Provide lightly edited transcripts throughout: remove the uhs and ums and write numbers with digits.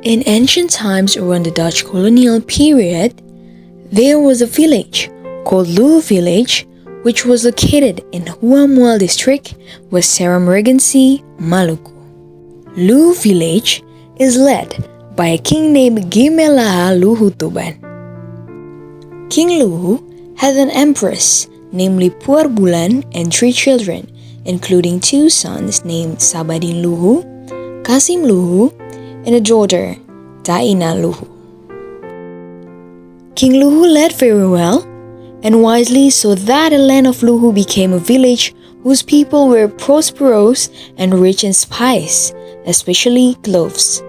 In ancient times around the Dutch colonial period, there was a village called LUHU village which was located in Huamual district, West Seram Regency, Maluku. LUHU village is led by a king named Gimelaha LUHU Tuban. King LUHU had an empress, namely Puar Bulan, and 3 children, including 2 sons named Sabadin LUHU, Kasim LUHU, and a daughter, Taina LUHU. King LUHU led very well and wisely so that the land of LUHU became a village whose people were prosperous and rich in spice, especially cloves.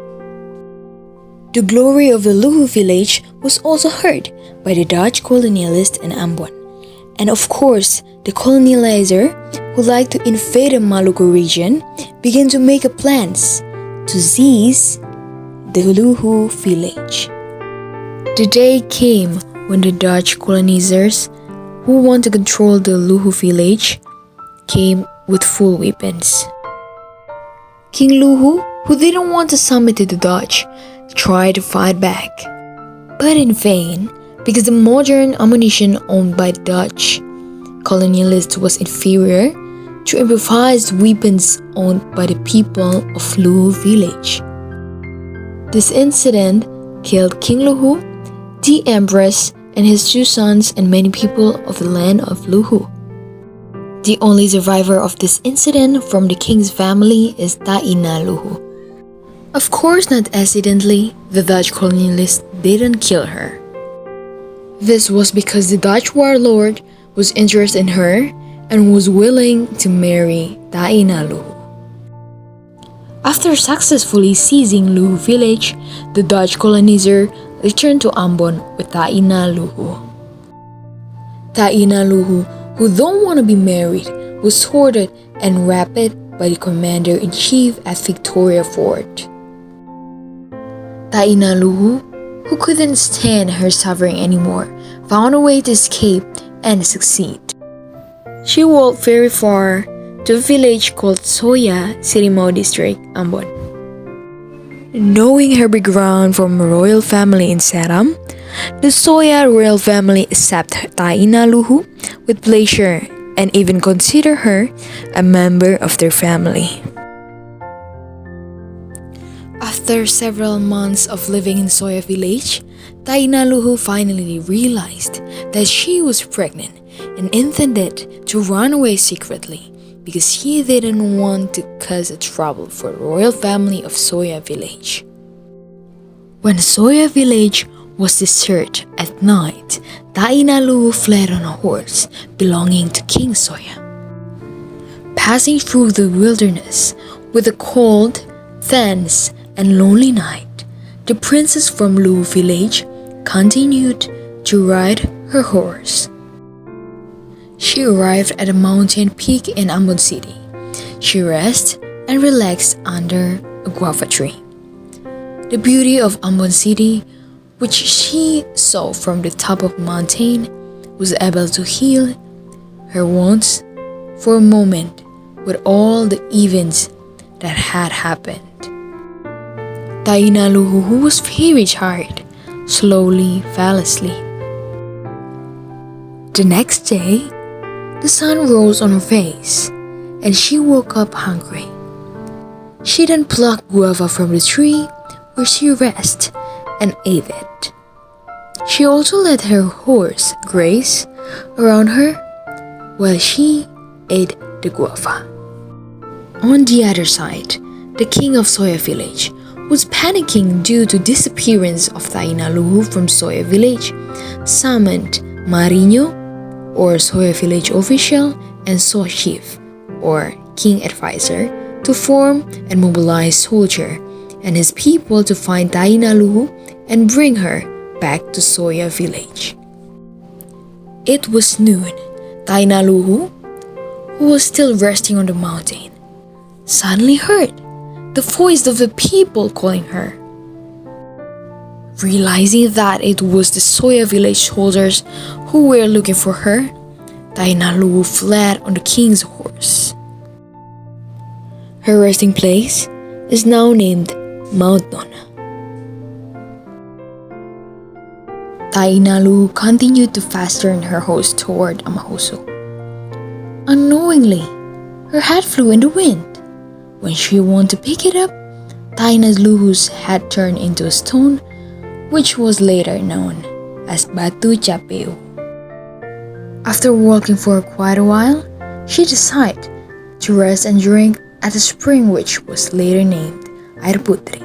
The glory of the LUHU village was also heard by the Dutch colonialist in Ambon, and of course, the colonizer who liked to invade the Maluku region began to make plans to seize the LUHU village. The day came when the Dutch colonizers who want to control the LUHU village came with full weapons. King LUHU, who didn't want to submit to the Dutch, tried to fight back, but in vain because the modern ammunition owned by Dutch colonialists was inferior to improvised weapons owned by the people of LUHU village. This incident killed King LUHU, the empress, and his 2 sons and many people of the land of LUHU. The only survivor of this incident from the king's family is Taina LUHU. Of course, not accidentally, the Dutch colonialists didn't kill her. This was because the Dutch warlord was interested in her and was willing to marry Taina LUHU. After successfully seizing LUHU village, the Dutch colonizer returned to Ambon with Taina LUHU. Taina LUHU, who don't want to be married, was sorted and raped by the commander-in-chief at Victoria Fort. Taina LUHU, who couldn't stand her suffering anymore, found a way to escape and succeed. She walked very far to a village called Soya, Sirimau district, Ambon. Knowing her background from a royal family in Seram, the Soya royal family accepted Taina LUHU with pleasure and even consider her a member of their family. After several months of living in Soya village, Taina LUHU finally realized that she was pregnant and intended to run away secretly because she didn't want to cause a trouble for the royal family of Soya village. When Soya village was deserted at night, Taina LUHU fled on a horse belonging to King Soya. Passing through the wilderness with a cold, dense, and lonely night, the princess from LUHU village continued to ride her horse. She arrived at a mountain peak in Ambon City. She rested and relaxed under a guava tree. The beauty of Ambon City, which she saw from the top of the mountain, was able to heal her wounds for a moment with all the events that had happened. Taina LUHU, who was very tired, slowly fell asleep. The next day, the sun rose on her face, and she woke up hungry. She then plucked guava from the tree where she rested and ate it. She also let her horse graze around her while she ate the guava. On the other side, the king of Soya village was panicking due to disappearance of Taina LUHU from Soya village, summoned Marino, or Soya village official, and So chief, or king advisor, to form and mobilize soldier and his people to find Taina LUHU and bring her back to Soya village. It was noon. Taina LUHU, who was still resting on the mountain, suddenly heard the voice of the people calling her. Realizing that it was the Soya village soldiers who were looking for her, Taina LUHU fled on the king's horse. Her resting place is now named Mount Nona. Tainalu continued to fast turn her horse toward Amahuso. Unknowingly, her hat flew in the wind. When she wanted to pick it up, Tainaluhu's hat turned into a stone, which was later known as Batu Capeu. After walking for quite a while, she decided to rest and drink at a spring which was later named Air Putri.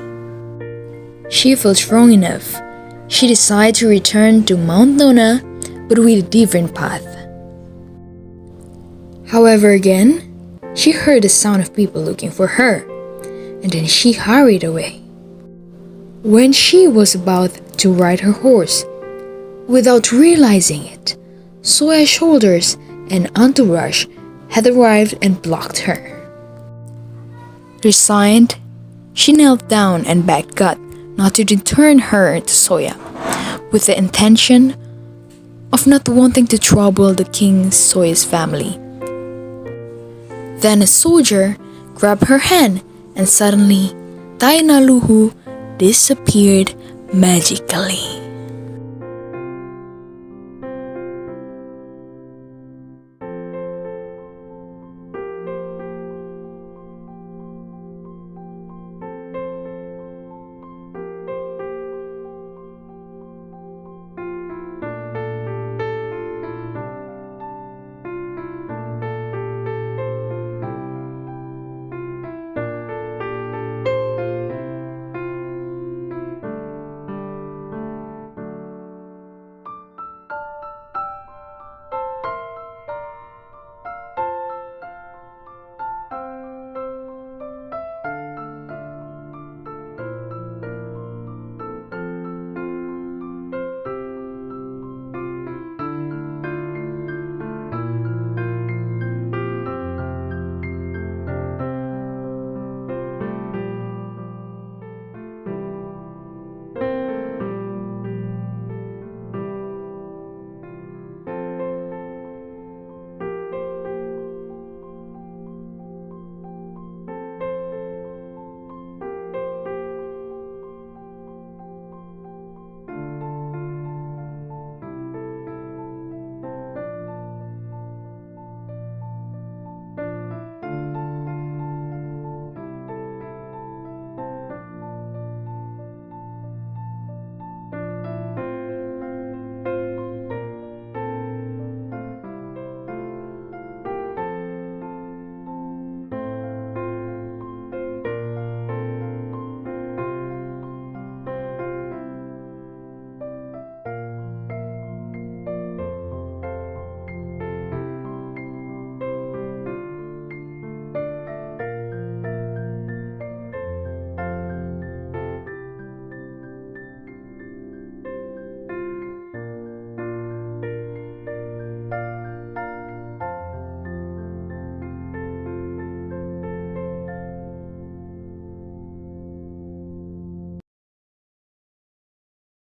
She felt strong enough. She decided to return to Mount Nona, but with a different path. However, again, she heard the sound of people looking for her, and then she hurried away. When she was about to ride her horse, without realizing it, Soya's shoulders and entourage had arrived and blocked her. Resigned, she knelt down and begged God not to return her to Soya, with the intention of not wanting to trouble the King Soya's family. Then a soldier grabbed her hand, and suddenly Tainaluhu disappeared magically.